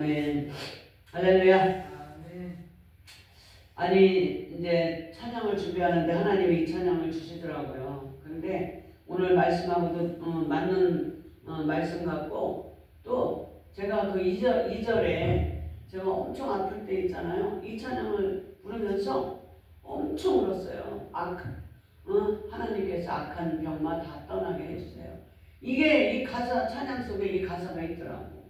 아멘. 할렐루야. 아멘. 아니 이제 찬양을 준비하는데 하나님이 이 찬양을 주시더라고요. 그런데 오늘 말씀하고도 맞는 말씀 같고, 또 제가 그 2절에 제가 엄청 아플 때 있잖아요. 이 찬양을 부르면서 엄청 울었어요. 하나님께서 악한 병마 다 떠나게 해주세요. 이게 이 가사, 찬양 속에 이 가사가 있더라고.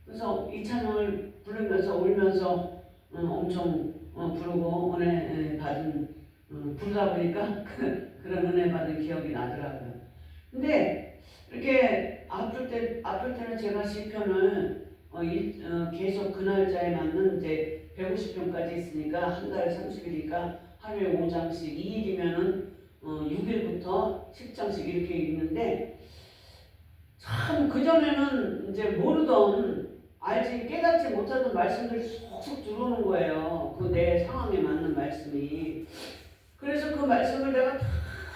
그래서 이 찬양을 부르면서 울면서 엄청 부르고 은혜 받은, 부르다 보니까 그런 은혜 받은 기억이 나더라고요. 근데 이렇게 아플 때는 제가 시편을 계속 그 날짜에 맞는 이제 150편까지 있으니까 한 달에 30일이니까 하루에 5장씩, 2일이면은 6일부터 10장씩 이렇게 읽는데, 참 그전에는 이제 모르던, 알지 깨닫지 못하던 말씀들이 쏙쏙 들어오는 거예요. 그 내 상황에 맞는 말씀이. 그래서 그 말씀을 내가 다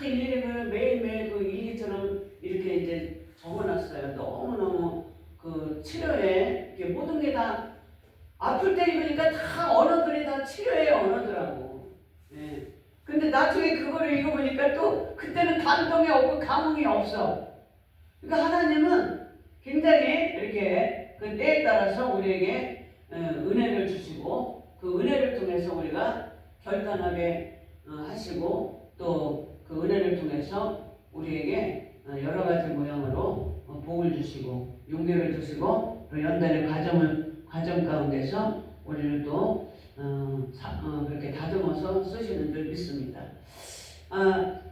일일이 매일매일 그 일기처럼 이렇게 이제 적어놨어요. 너무너무 그 치료에 이렇게 모든 게 다 아플 때 읽으니까 다 언어들이 다 치료의 언어더라고. 예. 근데 나중에 그거를 읽어보니까 또 그때는 감동이 없고 감흥이 없어. 그러니까 하나님은 굉장히 이렇게 그 때에 따라서 우리에게 은혜를 주시고, 그 은혜를 통해서 우리가 결단하게 하시고, 또 그 은혜를 통해서 우리에게 여러 가지 모양으로 복을 주시고 용기를 주시고, 또 연단의 과정 가운데서 우리를 또 그렇게 다듬어서 쓰시는 줄 믿습니다.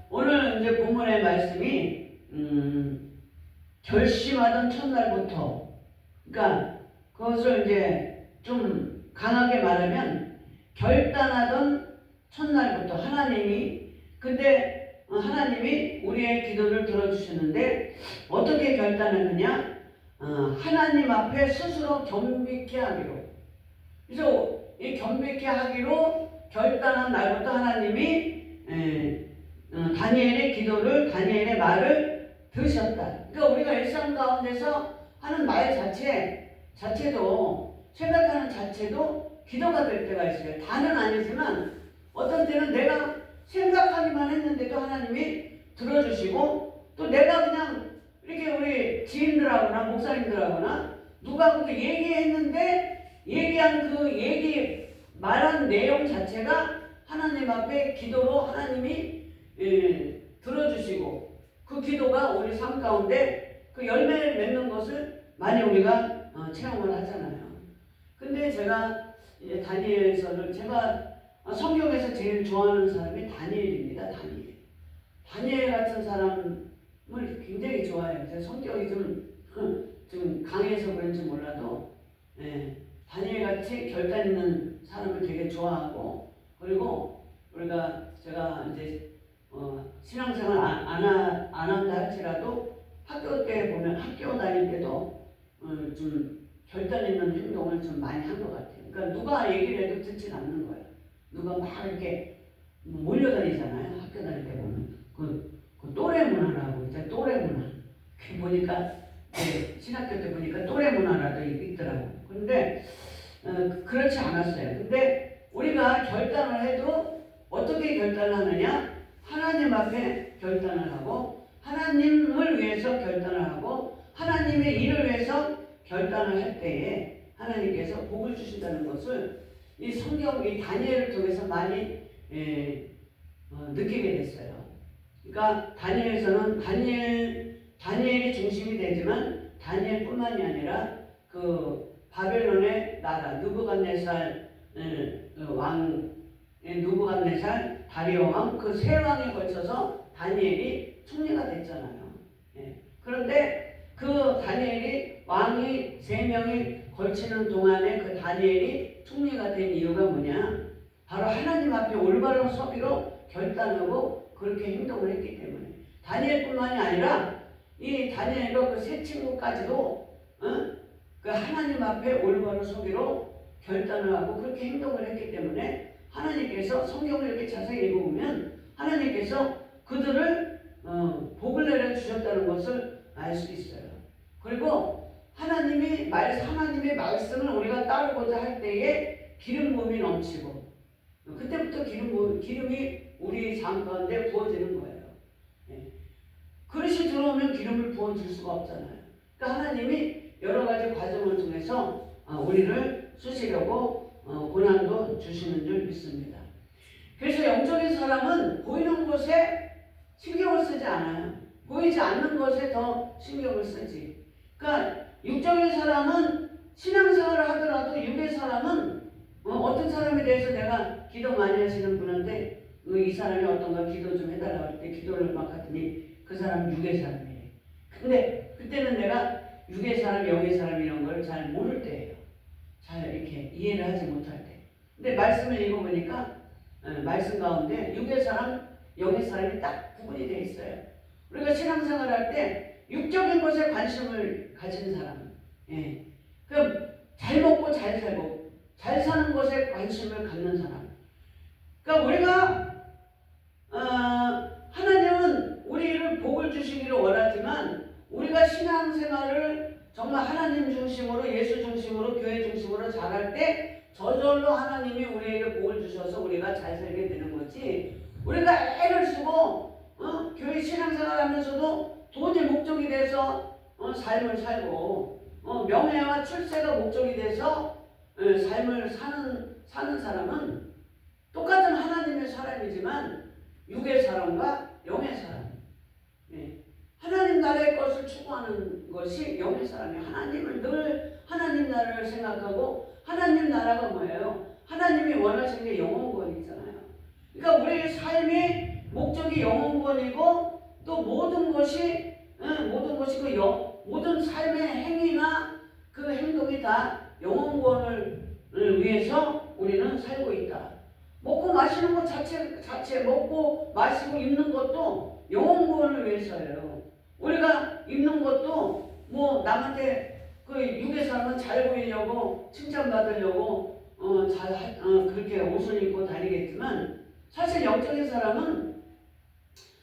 오늘 이제 본문의 말씀이 결심하던 첫날부터, 그러니까 그것을 이제 좀 강하게 말하면 결단하던 첫날부터 하나님이 우리의 기도를 들어주시는데, 어떻게 결단하느냐? 하나님 앞에 스스로 겸비케 하기로. 그래서 이 겸비케 하기로 결단한 날부터 하나님이 다니엘의 말을 들으셨다. 그러니까 우리가 일상 가운데서 하는 말 자체도, 생각하는 자체도 기도가 될 때가 있어요. 다는 아니지만 어떤 때는 내가 생각하기만 했는데도 하나님이 들어주시고, 또 내가 그냥 이렇게 우리 지인들하고나 목사님들하고나 누가 그렇게 얘기했는데 얘기한 말한 내용 자체가 하나님 앞에 기도로 하나님이 들어주시고, 그 기도가 우리 삶 가운데 그 열매를 맺는 것을 많이 우리가 체험을 하잖아요. 근데 제가 이제 다니엘서를, 제가 성경에서 제일 좋아하는 사람이 다니엘입니다. 다니엘 같은 사람을 굉장히 좋아해요. 제 성격이 좀 강해서 그런지 몰라도, 다니엘 같이 결단 있는 사람을 되게 좋아하고, 그리고 제가 이제 신앙생활 안 한다 할지라도 학교 다닐 때도 좀 결단 있는 행동을 좀 많이 한 것 같아요. 그러니까 누가 얘기를 해도 듣진 않는 거예요. 누가 막 이렇게 몰려다니잖아요. 학교 다닐 때 보면 그 또래 문화라고 있잖아요. 또래 문화. 보니까 신학교 때 보니까 또래 문화라도 있더라고. 그런데 그렇지 않았어요. 근데 우리가 결단을 해도 어떻게 결단을 하느냐? 하나님 앞에 결단을 하고, 하나님을 위해서 결단을 하고, 하나님의 일을 위해서 결단을 할 때에 하나님께서 복을 주신다는 것을 이 성경, 이 다니엘을 통해서 많이 느끼게 됐어요. 그러니까 다니엘에서는 다니엘이 중심이 되지만, 다니엘뿐만이 아니라 그 바벨론의 나라 느부갓네살 다리오 왕, 그 세 왕에 걸쳐서 다니엘이 총리가 됐잖아요. 그런데 그 다니엘이 왕이 3명이 걸치는 동안에 그 다니엘이 총리가 된 이유가 뭐냐? 바로 하나님 앞에 올바른 서기로 결단하고 그렇게 행동을 했기 때문에. 다니엘뿐만이 아니라 이 다니엘과 그 세 친구까지도 그 하나님 앞에 올바른 서기로 결단을 하고 그렇게 행동을 했기 때문에, 하나님께서 성경을 이렇게 자세히 읽어보면 하나님께서 그들을 복을 내려 주셨다는 것을 알 수 있어요. 그리고 하나님의 말씀을 우리가 따르고자 할 때에 기름 부음이 넘치고 그때부터 기름이 우리 삶 가운데 부어지는 거예요. 예. 그릇이 들어오면 기름을 부어줄 수가 없잖아요. 그러니까 하나님이 여러 가지 과정을 통해서 우리를 쓰시려고 고난도 주시는 줄 믿습니다. 그래서 영적인 사람은 보이는 곳에 신경을 쓰지 않아요. 보이지 않는 것에 더 신경을 쓰지. 그러니까 육적인 사람은 신앙생활을 하더라도 육의 사람은 어떤 사람에 대해서 내가 기도 많이 하시는 분인데 이 사람이 어떤가 기도 좀 해달라고 할 때 기도를 막 하더니 그 사람은 육의 사람이에요. 근데 그때는 내가 육의 사람, 영의 사람 이런 걸 잘 모를 때예요. 잘 이렇게 이해를 하지 못할 때. 근데 말씀을 읽어보니까 말씀 가운데 육의 사람, 영의 사람이 딱 구분이 되어 있어요. 우리가 신앙생활 할 때 육적인 것에 관심을 가진 사람, 예. 그럼 잘 먹고 잘 살고 잘 사는 것에 관심을 갖는 사람. 그러니까 우리가 하나님은 우리를 복을 주시기를 원하지만 우리가 신앙생활을 정말 하나님 중심으로 예수 중심으로 교회 중심으로 잘할 때 저절로 하나님이 우리에게 복을 주셔서 우리가 잘 살게 되는 거지. 우리가 애를 쓰고 교회 신앙생활 하면서도 돈이 목적이 돼서 삶을 살고 명예와 출세가 목적이 돼서 삶을 사는 사람은 똑같은 하나님의 사람이지만 육의 사람과 영의 사람. 예. 하나님 나라의 것을 추구하는 것이 영의 사람이에요. 하나님을 늘 하나님 나라를 생각하고 하나님 나라가 뭐예요? 하나님이 원하시는 게 영혼권이잖아요. 그러니까 우리의 삶의 목적이 영혼권이고 또 모든 것이 모든 삶의 행위나 그 행동이 다 영혼권을 위해서 우리는 살고 있다. 먹고 마시는 것 자체 먹고 마시고 입는 것도 영혼구원을 위해서예요. 우리가 입는 것도 뭐 남한테 그 육의 사람은 잘 보이려고 칭찬받으려고 그렇게 옷을 입고 다니겠지만 사실 영적인 사람은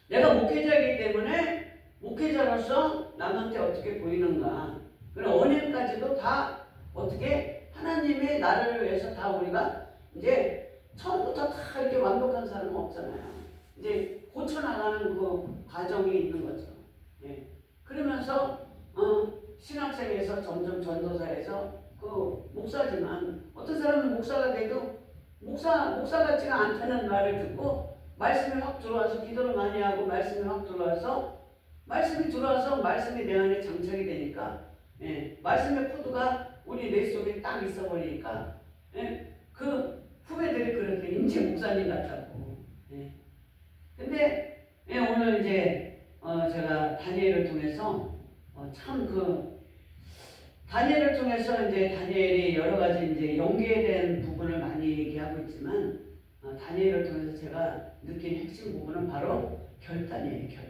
내가 목회자이기 때문에 목회자로서 남한테 어떻게 보이는가 그런 언행까지도 다 어떻게 하나님의 나라를 위해서 다 우리가 이제 처음부터 다 이렇게 완벽한 사람은 없잖아요. 이제 고쳐나가는 그 과정이 있는 거죠. 예. 그러면서 신학생에서 점점 전도사에서 그 목사지만 어떤 사람은 목사가 돼도 목사 같지가 않다는 말을 듣고 말씀이 확 들어와서 기도를 많이 하고 말씀이 확 들어와서 말씀이 내 안에 장착이 되니까 말씀의 코드가 우리 뇌 속에 딱 있어 버리니까 그 후배들이 그렇게 인체 목사님 같다고. 근데 오늘 이제 제가 다니엘을 통해서 다니엘을 통해서 이제 다니엘이 여러 가지 이제 연계에 대한 부분을 많이 얘기하고 있지만 다니엘을 통해서 제가 느낀 핵심 부분은 바로 결단이에요. 결단.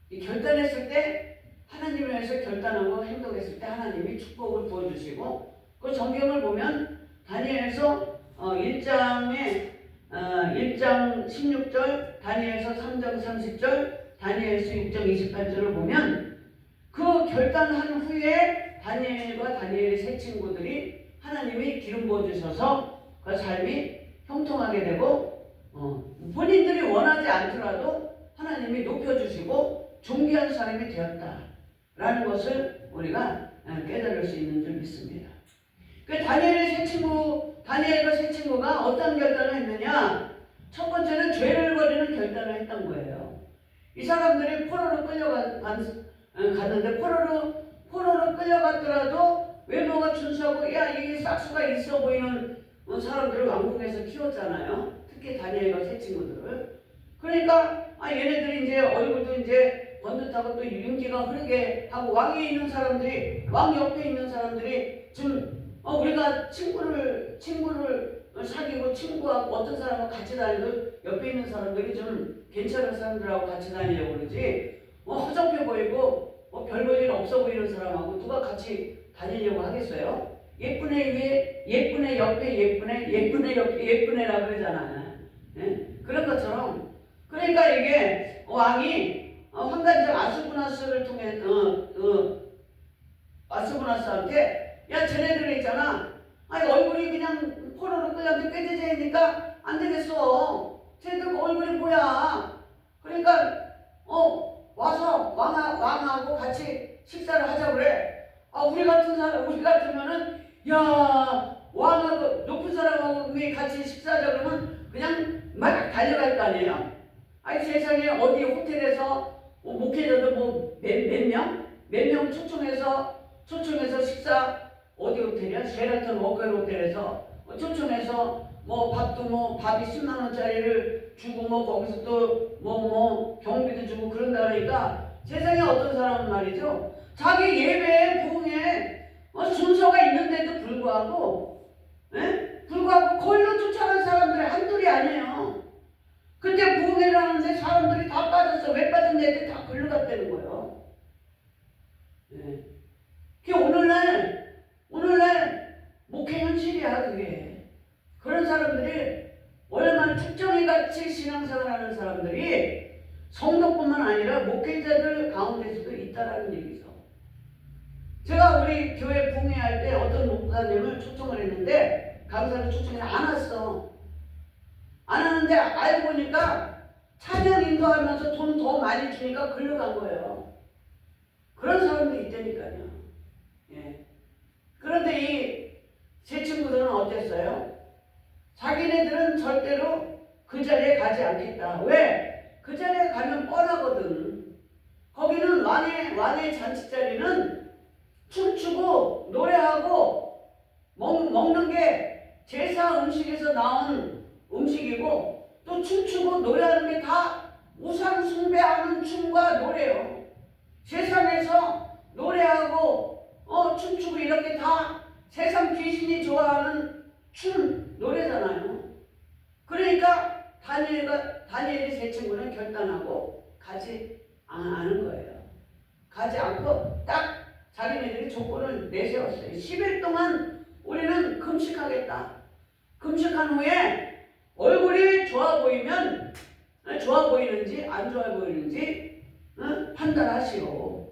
이 결단했을 때 하나님을 위해서 결단하고 행동했을 때 하나님이 축복을 부어주시고 그 성경을 보면 다니엘서 1장 16절, 다니엘서 3장 30절, 다니엘서 6장 28절을 보면 그 결단한 후에 다니엘의 세 친구들이 하나님이 기름 부어주셔서 그 삶이 형통하게 되고 본인들이 원하지 않더라도 하나님이 높여주시고 존귀한 사람이 되었다라는 것을 우리가 깨달을 수 있는 줄 믿습니다. 그 다니엘과 세 친구가 어떤 결단을 했느냐? 첫 번째는 죄를 버리는 결단을 했던 거예요. 이 사람들이 포로로 갔는데 포로로 끌려갔더라도 외모가 준수하고 이게 싹수가 있어 보이는 사람들을 왕궁에서 키웠잖아요. 특히 다니엘과 세 친구들을. 그러니까 얘네들이 이제 얼굴도 이제 번듯하고 또 윤기가 흐르게 하고 왕 옆에 있는 사람들이 좀 우리가 친구를 사귀고 친구하고 어떤 사람하고 같이 다니도 옆에 있는 사람들이 좀 괜찮은 사람들하고 같이 다니려고 그러지 허접해 보이고 별 볼 일 없어 보이는 사람하고 누가 같이 다니려고 하겠어요? 예쁜 애 위에 예쁜 애 옆에 예쁜 애 옆에 예쁜 애라고 그러잖아요. 그런 것처럼 그러니까 이게 왕이 환관장 아수구나스를 통해 마스고나스한테 야 쟤네들 있잖아. 아니 얼굴이 그냥 포로로 그냥 꾀지지니까 안 되겠어. 쟤네들 얼굴이 뭐야. 그러니까 와서 왕하고 같이 식사를 하자 그래. 아 우리 같으면은 야 왕하고 높은 사람하고 같이 식사하자 그러면 그냥 막 달려갈 거 아니에요. 아니 세상에 어디 호텔에서 목회자도 뭐 몇 명 초청해서 식사 어디 호텔이야? 쉐라턴 워커힐 호텔에서 초청해서 뭐 밥도 뭐 밥이 10만 원짜리를 주고 뭐 거기서 또 뭐 경비도 주고 그런다 그러니까 세상에 어떤 사람은 말이죠. 자기 예배에 부흥에 순서가 있는데도 불구하고 거기로 쫓아간 사람들이 한둘이 아니에요. 그때 부흥회를 하는데 사람들이 다 빠졌어. 왜 빠졌냐 했더니 다 글로 갔다는 거예요. 그게 오늘날 목회 현실이야 그게. 그런 사람들이 얼마나 특정히 같이 신앙생활하는 사람들이 성도뿐만 아니라 목회자들 가운데서도 있다라는 얘기죠. 제가 우리 교회 부흥회할 때 어떤 목사님을 초청을 했는데 강사를 초청해서 안 왔어. 안 하는데 알고 보니까 찬양 인도하면서 돈 더 많이 주니까 글로 간 거예요. 그런 사람도 있다니까요. 예. 그런데 이 제 친구들은 어땠어요? 자기네들은 절대로 그 자리에 가지 않겠다. 왜? 그 자리에 가면 뻔하거든. 거기는 왕의 잔치 자리는 춤추고 노래하고 먹는 게 제사 음식에서 나온 음식이고 또 춤추고 노래하는 게 다 우상 숭배하는 춤과 노래요. 세상에서 노래하고 춤추고 이런 게 다 세상 귀신이 좋아하는 춤 노래잖아요. 그러니까 다니엘이 세 친구는 결단하고 가지 않은 거예요. 가지 않고 딱 자기네들이 조건을 내세웠어요. 10일 동안 우리는 금식하겠다. 금식한 후에 얼굴이 좋아 보이는지 안 좋아 보이는지 판단하시오.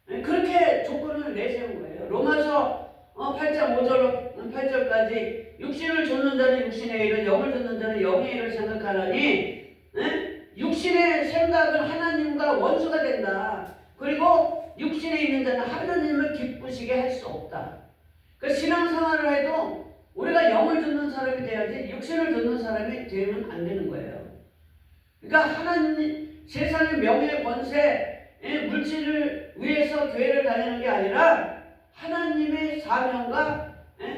그렇게 조건을 내세운 거예요. 로마서 8장 8절까지 육신을 좇는 자는 육신의 일을 영을 듣는 자는 영의 일을 생각하라니 육신의 생각은 하나님과 원수가 된다. 그리고 육신에 있는 자는 하나님을 기쁘시게 할 수 없다. 그 신앙생활을 해도 우리가 영을 듣는 사람이 돼야지 육신을 듣는 사람이 되면 안 되는 거예요. 그러니까 하나님 세상의 명예 권세 물질을 위해서 교회를 다니는 게 아니라 하나님의 사명과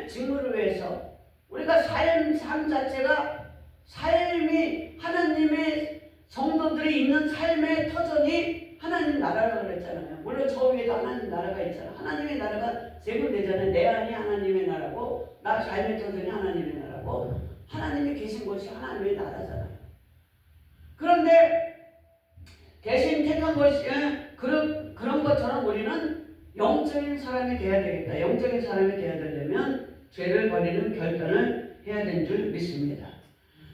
직무를 위해서 우리가 삶 자체가 삶이 하나님의 성도들이 있는 삶의 터전이 하나님 나라라고 그랬잖아요. 물론 저 위에도 하나님 나라가 있잖아요. 하나님의 나라가 세 군데잖아요. 내 안이 하나님의 나라고 나 삶의 터전이 하나님의 나라고 하나님이 계신 곳이 하나님의 나라잖아요. 그런데 대신 택한 것이 그런 것처럼 우리는 영적인 사람이 돼야 되겠다. 영적인 사람이 돼야 되려면 죄를 버리는 결단을 해야 되는 줄 믿습니다.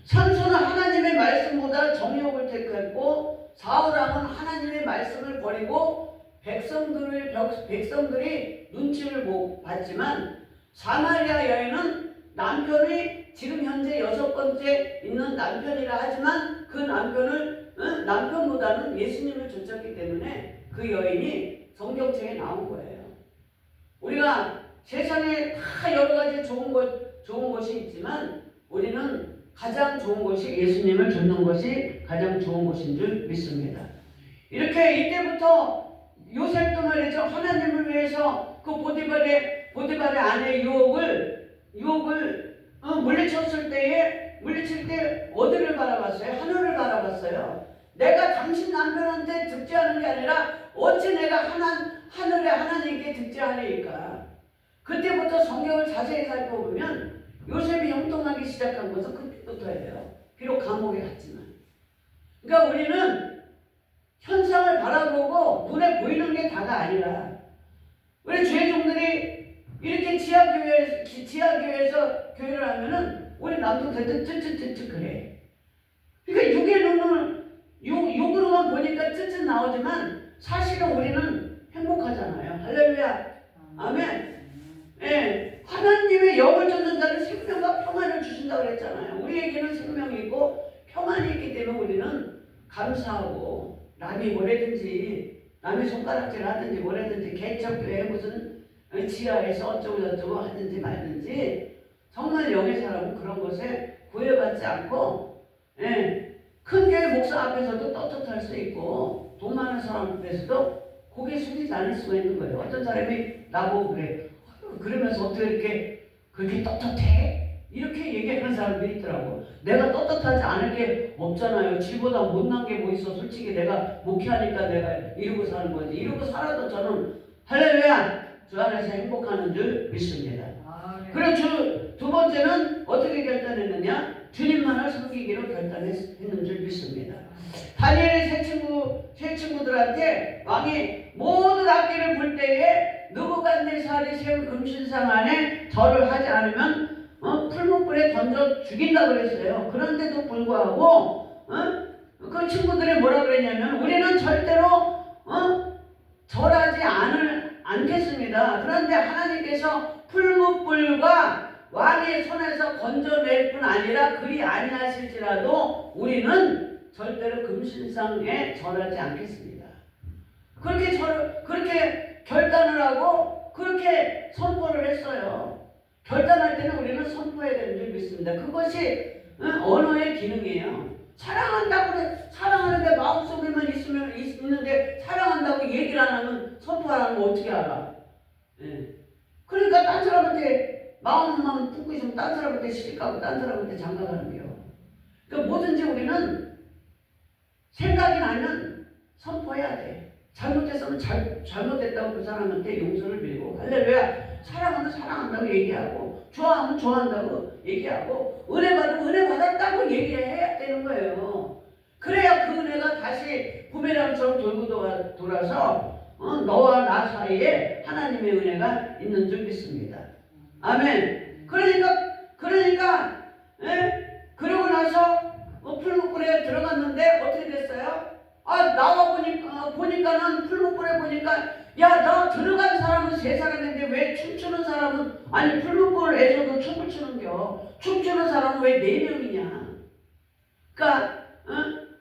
삼손은 하나님의 말씀보다 정욕을 택했고 사울왕은 하나님의 말씀을 버리고 백성들이 눈치를 못 봤지만 사마리아 여인은 남편이 지금 현재 6번째 있는 남편이라 하지만 그 남편보다는 예수님을 쫓았기 때문에 그 여인이 성경책에 나온 거예요. 우리가 세상에 다 여러 가지 좋은 것이 있지만 우리는 가장 좋은 것이 예수님을 쫓는 것이 가장 좋은 것인 줄 믿습니다. 이렇게 이때부터 요셉도 말이죠. 하나님을 위해서 그 보디발의 아내의 유혹을 물리칠 때 어디를 바라봤어요? 하늘을 바라봤어요. 내가 당신 남편한테 득죄하는 게 아니라 어찌 내가 하늘의 하나님께 득죄하리까. 그때부터 성경을 자세히 살펴보면 요셉이 형통하기 시작한 것은 그때부터예요. 비록 감옥에 갔지만. 그러니까 우리는 현상을 바라보고 눈에 보이는 게 다가 아니라 우리 죄종들이 이렇게 지하교회에서 교회를 하면은 우리 남동생들 쯧쯧쯧쯧 그래. 그러니까 육으로만 보니까 쯧쯧 나오지만 사실은 우리는 행복하잖아요. 할렐루야. 아멘. 예, 하나님의 영을 쫓는 자는 생명과 평안을 주신다고 그랬잖아요. 우리에게는 생명이 있고 평안이 있기 때문에 우리는 감사하고, 남이 뭐라든지, 남의 손가락질 하든지 뭐라든지, 개척교회 무슨 지하에서 어쩌고 저쩌고 하든지 말든지, 정말 영의 사람은 그런 것에 구애받지 않고, 예, 큰 교회 목사 앞에서도 떳떳할 수 있고, 돈 많은 사람 앞에서도 고개 숙이지 않을 수가 있는 거예요. 어떤 사람이 나보고 그래, 그러면서 어떻게 이렇게 그렇게 떳떳해? 이렇게 얘기하는 사람들이 있더라고. 내가 떳떳하지 않을 게 없잖아요. 지보다 못난 게 뭐 있어. 솔직히 내가 목회하니까 내가 이러고 사는 거지. 이러고 살아도 저는 할렐루야, 주 안에서 행복하는 줄 믿습니다. 그리고 두 번째는 어떻게 결단했느냐? 주님만을 섬기기로 결단했는 줄 믿습니다. 다니엘의 세 친구들한테 왕이 모든 악기를 불 때에 느부갓네살이 세운 금신상 안에 절을 하지 않으면 풀무불에 던져 죽인다고 그랬어요. 그런데도 불구하고 그 친구들이 뭐라 그랬냐면, 우리는 절대로 절하지 않겠습니다. 그런데 하나님께서 풀무불과 왕의 손에서 건져낼 뿐 아니라 그리 아니하실지라도 우리는 절대로 금신상에 절하지 않겠습니다. 그렇게 결단을 하고 그렇게 선포를 했어요. 결단할 때는 우리는 선포해야 되는 줄 믿습니다. 그것이 언어의 기능이에요. 사랑하는데 마음속에만 있는데 사랑한다고 얘기를 안 하면, 선포 안 하면 어떻게 알아? 예. 그러니까 딴 사람한테 마음만 품고 있으면 딴 사람한테 시집가고 딴 사람한테 장가가는 거예요. 그러니까 뭐든지 우리는 생각이 나면 선포해야 돼. 잘못했으면 잘못했다고 그 사람한테 용서를 빌고, 할렐루야, 사랑하면 사랑한다고 얘기하고, 좋아하면 좋아한다고 얘기하고, 은혜 받으면 은혜 받았다고 얘기해야 되는 거예요. 그래야 그 은혜가 다시 부메랑처럼 돌고 돌아서 너와 나 사이에 하나님의 은혜가 있는 줄 믿습니다. 아멘. 그러니까 그러고 나서 풀무불에 들어갔는데 어떻게 됐어요? 나와 보니까는 풀무불에 보니까, 야, 너 들어간 사람은 세 사람인데 왜 춤추는 사람은, 아니 풀무불에서도 춤을 추는겨. 춤추는 사람은 왜 4명이냐? 그러니까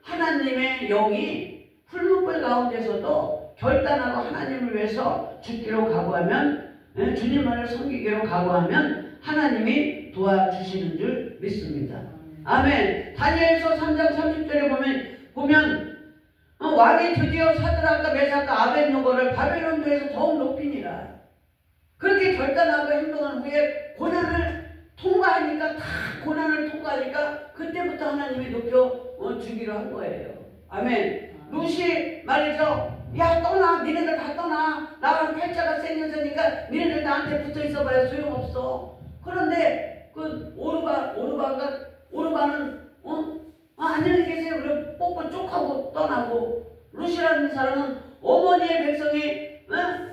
하나님의 영이 풀무불 가운데서도 결단하고 하나님을 위해서 죽기로 각오하면, 주님만을 섬기기로 각오하면 하나님이 도와주시는 줄 믿습니다. 아멘. 다니엘서 3장 30절에 보면 왕이 드디어 사드락과 메삭과 아벳노고를 바벨론도에서 더욱 높이니라. 그렇게 결단하고 행동한 후에 고난을 통과하니까 그때부터 하나님이 높여 주기로 한 거예요. 아멘. 룻이 말이죠. 야, 떠나. 니네들 다 떠나. 나랑 팔자가 생겨서니까 니네들 나한테 붙어 있어봐야 소용없어. 그런데 그 오르바는 안녕히 계세요. 그래 뽀뽀 쪽하고 떠나고, 룻이라는 사람은 어머니의 백성이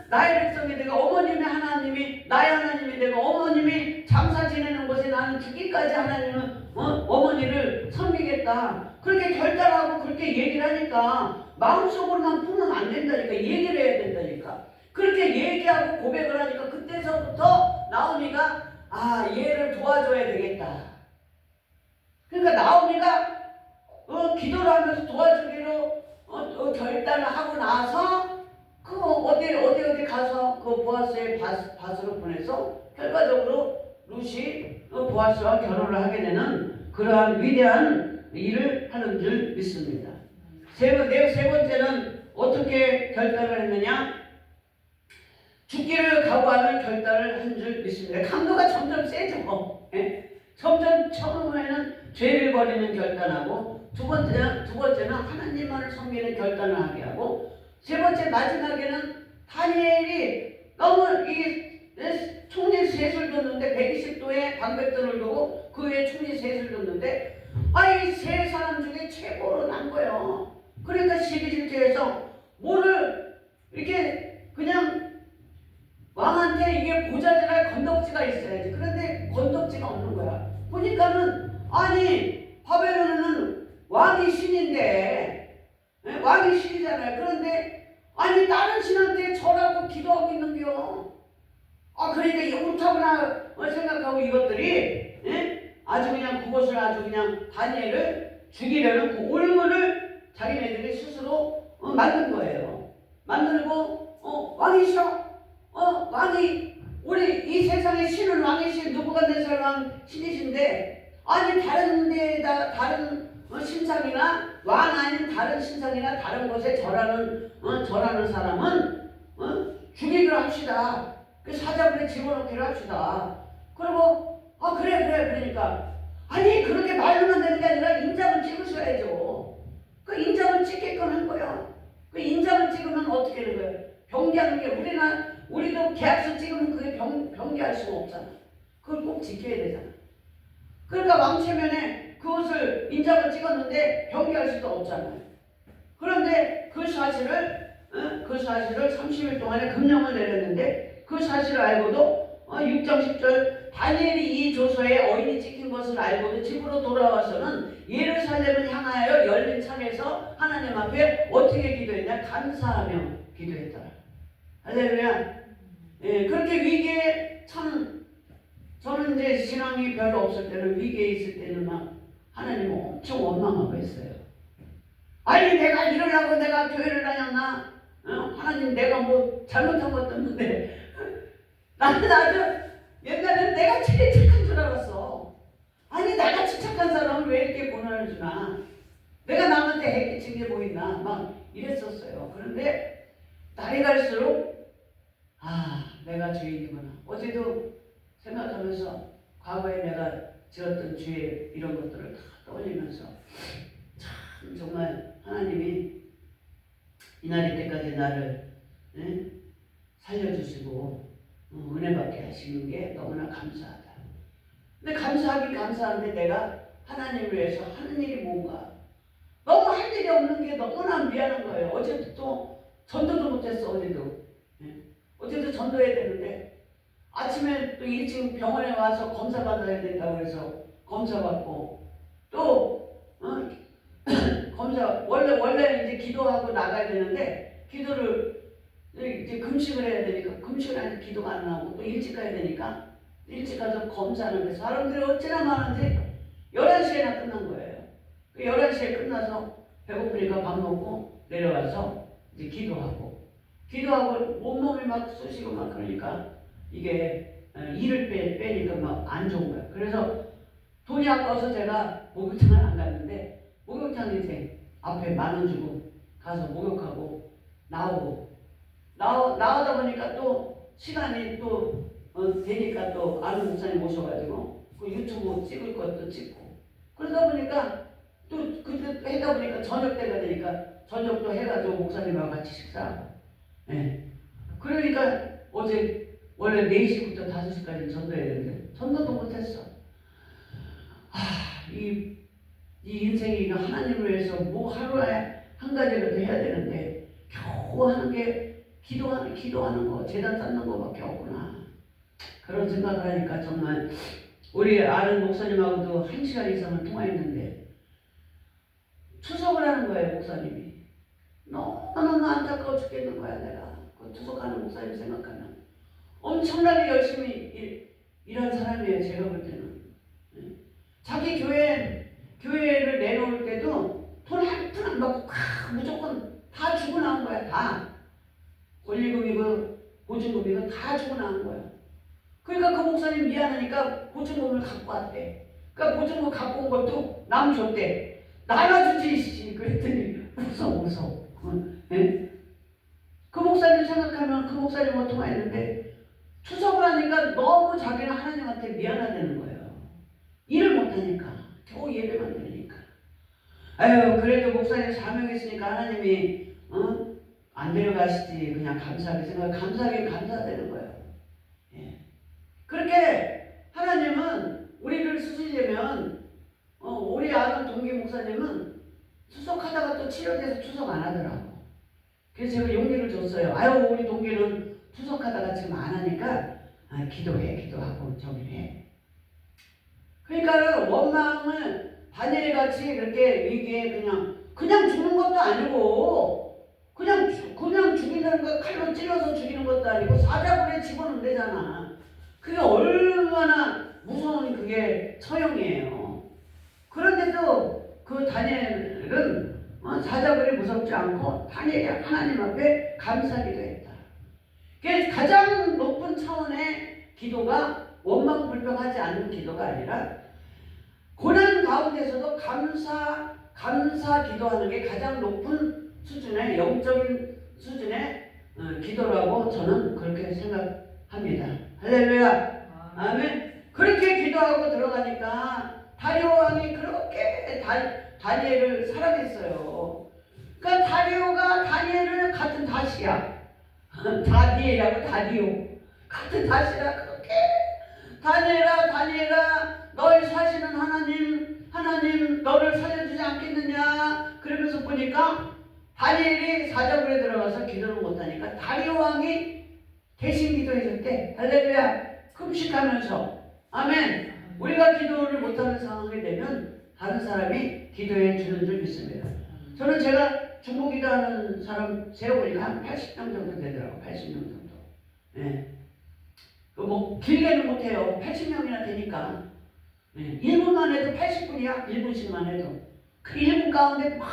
나의 백성이 되고, 어머님의 하나님이 나의 하나님이 되고, 어머님이 장사 지내는 곳에 나는 죽기까지 하나님은 어머니를 섬기겠다. 그렇게 결단하고 그렇게 얘기를 하니까 마음속으로만 품으면 안 된다니까. 얘기를 해야 된다니까. 그렇게 얘기하고 고백을 하니까 그때서부터 나오미가 얘를 도와줘야 되겠다. 그러니까 나오미가 기도를 하면서 도와주기로 결단을 하고 나서 어디 가서 그 보아스의 밭으로 보내서 결과적으로 룻이 보아스와 결혼을 하게 되는 그러한 위대한 일을 하는 줄 믿습니다. 세 번째는 어떻게 결단을 했느냐? 죽기를 각오하는 결단을 한 줄 믿습니다. 강도가 점점 세죠. 점점 처음에는 죄를 버리는 결단하고, 두 번째는 하나님만을 섬기는 결단을 하게 하고, 세 번째 마지막에는 다니엘이 너무 총리 셋을 뒀는데 120도에 방백들을 두고 그 위에 총리 셋을 뒀는데 이 세 사람 중에 최고로 난 거예요. 그러니까 12절에서 뭐를 이렇게 그냥 왕한테 이게 보자질할 건덕지가 있어야지. 그런데 건덕지가 없는 거야. 보니까는 바벨론은 왕이 신인데, 왕이 신이잖아요. 그런데 다른 신한테 절하고 기도하고 있는겨. 그러니까 이 옳다구나 생각하고 이것들이 아주 그냥 그것을 아주 그냥 다니엘을 죽이려는 그 올무를 자기네들이 스스로 만든 거예요. 만들고 왕이시여 왕이 우리 이 세상의 신은 왕이신 느부갓네살 왕 신이신데 아니 다른 데다 다른 신상이나 왕 아닌 다른 신상이나 다른 곳에 절하는 사람은 죽이기로 합시다. 그 사자굴에 집어넣기로 합시다. 그리고 그래 그러니까 아니 그렇게 말로만 되는 게 아니라 인장을 찍으셔야죠. 그 인장을 찍게끔 한 거예요. 그 인장을 찍으면 어떻게 되는 거예요? 병기하는 게 우리도 계약서 찍으면 그게 병기할 수가 없잖아. 그걸 꼭 지켜야 되잖아. 그러니까 왕체면에 그것을 인장을 찍었는데 병기할 수도 없잖아요. 그런데 그 사실을 30일 동안에 금령을 내렸는데 그 사실을 알고도 6장 10절 다니엘이 이 조서에 어인이 찍힌 것을 알고도 집으로 돌아와서는 예루살렘을 향하여 열린 창에서 하나님 앞에 어떻게 기도했냐? 감사하며 기도했더라. 할렐루야. 그렇게 위기에 참 저는 이제 신앙이 별로 없을 때는 위기에 있을 때는 막 하나님을 엄청 원망하고 했어요. 아니 내가 이러려고 내가 교회를 다녔나? 하나님 내가 뭐 잘못한 것도 없는데 나는 아주 옛날에는 내가 제일 착한 줄 알았어. 아니 나같이 착한 사람을 왜 이렇게 고난을 주나? 내가 남한테 해끼친 게 뭐 있나? 막 이랬었어요. 그런데 날이 갈수록 내가 죄인이구나. 어제도 생각하면서 과거에 내가 지었던 죄 이런 것들을 다 떠올리면서 참 정말 하나님이 이날이 때까지 나를 살려주시고 은혜 받게 하시는 게 너무나 감사하다. 근데 감사하긴 감사한데 내가 하나님을 위해서 하는 일이 뭔가 너무 할 일이 없는 게 너무나 미안한 거예요. 어제도 또 전도도 못했어. 어제도 전도해야 되는데 아침에 또 일찍 병원에 와서 검사 받아야 된다고 해서 검사 받고 또 검사 원래 이제 기도하고 나가야 되는데 기도를 이제 금식을 해야 되니까 금식을 하니까 기도가 안 나오고 또 일찍 가야 되니까 일찍 가서 검사하는데 사람들이 어찌나 많은지 11시에나 끝난 거예요. 그 11시에 끝나서 배고프니까 밥 먹고 내려와서 이제 기도하고 온몸이 막 쑤시고 막 그러니까 이게 이를 빼니까 막 안 좋은 거예요. 그래서 돈이 아까워서 제가 목욕탕을 안 갔는데 목욕탕에 이제 앞에 10,000원 주고 가서 목욕하고 나오다 보니까 또 시간이 또 되니까 또 아는 목사님 오셔가지고 그 유튜브 찍을 것도 찍고 그러다 보니까 또 그때 해다 보니까 저녁 때가 되니까 저녁도 해가지고 목사님하고 같이 식사하고 그러니까 어제 원래 4시부터 5시까지 전도해야 되는데 전도도 못했어. 이 인생이 하나님을 위해서 뭐 하루에 한 가지라도 해야 되는데 겨우 하는 게 기도하는 거, 제단 쌓는 거밖에 없구나. 그런 생각을 하니까 정말 우리 아는 목사님하고도 1시간 이상을 통화했는데 투석을 하는 거예요. 목사님이 너무 안타까워 죽겠는 거야. 내가 그 투석하는 목사님 생각하면 엄청나게 열심히 일한 사람이에요. 제가 볼 때는 자기 교회를 내놓을 때도 돈 한 푼 안 받고 무조건 다 주고 나온 거야. 다 권리금이고 보증금이고 다 주고 나온 거야. 그러니까 그 목사님 미안하니까 보증금을 갖고 왔대. 그러니까 보증금 갖고 온 것도 남 줬대. 나눠주지. 그랬더니 웃어. 그 목사님 생각하면 그 목사님하고 통화했는데 추석을 하니까 너무 자기는 하나님한테 미안하다는 거예요. 일을 못하니까 겨우 예배만 드리니까 그래도 목사님 사명이 있으니까 하나님이 안 데려가시지 그냥 감사하게 감사되는 거예요. 그렇게 하나님은 우리를 쓰시려면 우리 아는 동기 목사님은 투석하다가 또 치료돼서 투석 안 하더라고. 그래서 제가 용기를 줬어요. 우리 동기는 투석하다가 지금 안 하니까 기도하고 저기를 해. 그러니까 원망을 다니엘같이 그렇게 위기에 그냥 죽는 것도 아니고 그냥 죽인다는 거 칼로 찔러서 죽이는 것도 아니고 사자굴에 집어넣으면 되잖아. 그게 얼마나 무서운 그게 처형이에요. 그런데도 그 다니엘은 사자굴이 무섭지 않고 다니엘이 하나님 앞에 감사기도 했다. 가장 높은 차원의 기도가 원망불평하지 않는 기도가 아니라 고난 가운데서도 감사 기도하는 게 가장 높은 수준의 영적인 수준의 기도라고 저는 그렇게 생각합니다. 할렐루야. 아멘. 그렇게 기도하고 들어가니까 다리오 왕이 그렇게 다니엘을 사랑했어요. 그러니까 다리오가 다니엘을 같은 다시야. 다니엘하고 다리오 같은 다시라 그렇게 다니엘아 너의 사시는 하나님 너를 살려주지 않겠느냐. 그러면서 보니까 다니엘이 사자굴에 들어가서 기도를 못하니까 다리오 왕이 대신 기도해줬대. 할렐루야. 금식하면서 아멘. 우리가 기도를 못하는 상황이 되면 다른 사람이 기도해 주는 줄 믿습니다. 저는 제가 중보 기도하는 사람 세어보니까 한 80명 정도 되더라고. 80명 정도. 예. 뭐 길게는 못해요. 80명이나 되니까. 예. 1분만 해도 80분이야. 1분씩만 해도. 그 1분 가운데 막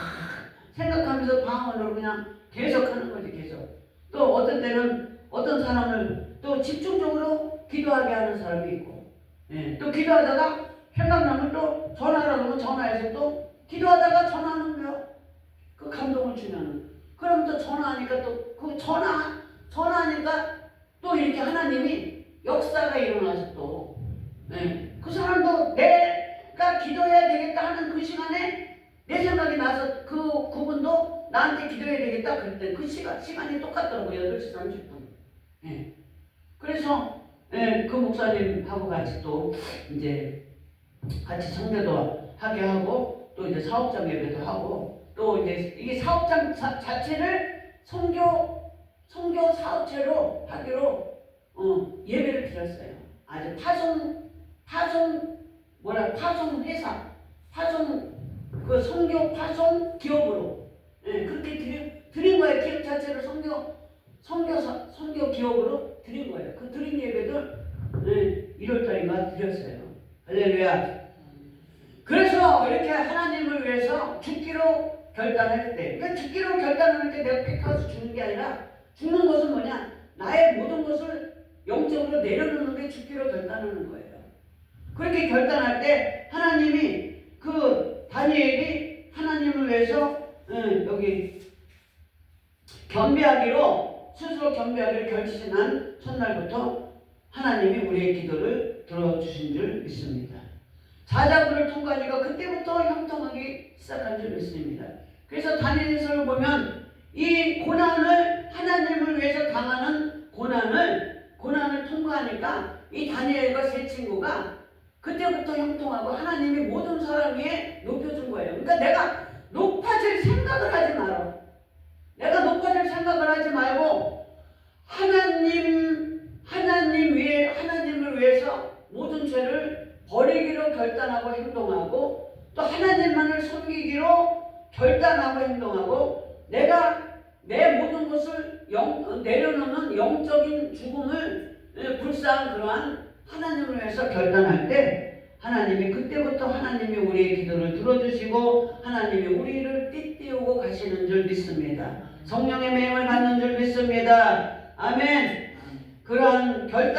생각하면서 방언으로 그냥 계속 하는 거지. 계속. 또 어떤 때는 어떤 사람을 또 집중적으로 기도하게 하는 사람이 있고, 예. 또 기도하다가 생각나면 또 전화를 하면 전화해서 또 기도하다가 전화하는 거예요. 그 감동을 주면은. 그럼 또 전화하니까 또 그 전화하니까 또 이렇게 하나님이 역사가 일어나서 또, 예. 그 사람도 내가 기도해야 되겠다 하는 그 시간에 내 생각이 나서 그분도 나한테 기도해야 되겠다 그랬더니 그 시간이 똑같더라고요. 8시 30분. 예. 그래서 예, 그 목사님하고 같이 또 이제 같이 성대도 하게 하고 또 이제 사업장 예배도 하고 또 이제 이게 사업장 자체를 선교 사업체로 하기로 예배를 드렸어요. 아주 그 선교 파송 기업으로 그렇게 드린 거예요. 기업 자체를 선교 기업으로 드린 거예요. 그 드린 예배들 1월달인가 드렸어요. 할렐루야. 그래서 이렇게 하나님을 위해서 죽기로 결단할 때, 그러니까 죽기로 결단할 때 내가 택하서 죽는 게 아니라 죽는 것은 뭐냐? 나의 모든 것을 영적으로 내려놓는 게 죽기로 결단하는 거예요. 그렇게 결단할 때 하나님이 그 다니엘이 하나님을 위해서 여기 스스로 겸비하기를 결심한 첫날부터 하나님이 우리의 기도를 들어주신 줄 믿습니다. 사자굴을 통과하니까 그때부터 형통하기 시작한 줄 믿습니다. 그래서 다니엘서를 보면 이 고난을 하나님을 위해서 당하는 고난을 통과하니까 이 다니엘과 세 친구가 그때부터 형통하고 하나님이 모든 사람 위에 높여준 거예요. 그러니까 내가 높아질 생각을 하지 말아. 내가 높아질 생각을 하지 말고 하나님을 위해서 모든 죄를 버리기로 결단하고 행동하고 또 하나님만을 섬기기로 결단하고 행동하고 내가 내 모든 것을 내려놓는 영적인 죽음을 불사한 그러한 하나님을 위해서 결단할 때 하나님이 그때부터 하나님이 우리의 기도를 들어주시고 하나님이 우리를 띠띠우고 가시는 줄 믿습니다. 성령의 매임을 받는 줄 믿습니다. 아멘. 그러한 결단